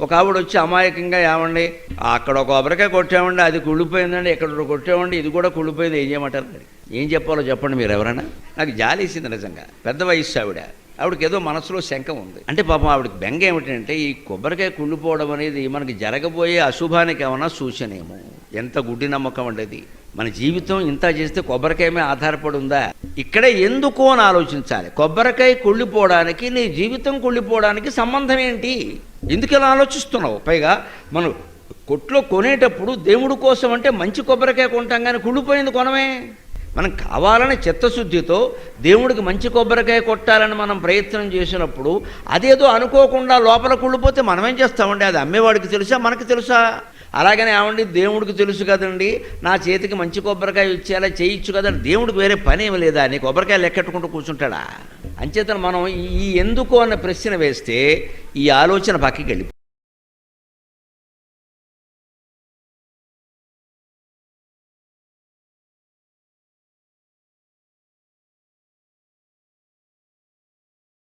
ఒక ఆవిడ వచ్చి అమాయకంగా ఏమండి అక్కడ ఒక కొబ్బరికాయ కొట్టామండి, అది కుళ్ళిపోయిందండి, ఇక్కడ కొట్టామండి, ఇది కూడా కుళ్ళిపోయింది, ఏం చేయమంటారు? మరి ఏం చెప్పాలో చెప్పండి మీరు ఎవరైనా. నాకు జాలేసింది నిజంగా. పెద్ద వయస్సు ఆవిడకి ఏదో మనసులో శంక ఉంది. అంటే పాపం ఆవిడకి బెంగ ఏమిటంటే ఈ కొబ్బరికాయ కుళ్ళిపోవడం అనేది మనకి జరగబోయే అశుభానికి ఏమన్నా సూచనేమో. ఎంత గుడ్డి నమ్మకం ఉండేది. మన జీవితం ఇంత చేస్తే కొబ్బరికాయ మీద ఆధారపడి ఉందా? ఇక్కడే ఎందుకు అని ఆలోచించాలి. కొబ్బరికాయ కుళ్ళిపోవడానికి నీ జీవితం కుళ్ళిపోవడానికి సంబంధం ఏంటి? ఎందుకు ఇలా ఆలోచిస్తున్నావు? పైగా మనం కొట్లో కొనేటప్పుడు దేవుడి కోసం అంటే మంచి కొబ్బరికాయ కొంటాం, కానీ కుళ్ళిపోయింది కొనమే. మనం కావాలని చిత్తశుద్ధితో దేవుడికి మంచి కొబ్బరికాయ కొట్టాలని మనం ప్రయత్నం చేసినప్పుడు అదేదో అనుకోకుండా లోపల కుళ్ళిపోతే మనమేం చేస్తామండి? అది అమ్మేవాడికి తెలుసా, మనకి తెలుసా? అలాగనే ఏమండి దేవుడికి తెలుసు కదండి, నా చేతికి మంచి కొబ్బరికాయ ఇచ్చేలా చేయొచ్చు కదండి, దేవుడికి వేరే పని ఏమి లేదా? నీ కొబ్బరికాయ లెక్కెట్టుకుంటూ కూర్చుంటాడా? అంచేతను మనం ఈ ఎందుకు అన్న ప్రశ్న వేస్తే ఈ ఆలోచన పక్కకి వెళ్ళిపోతుంది.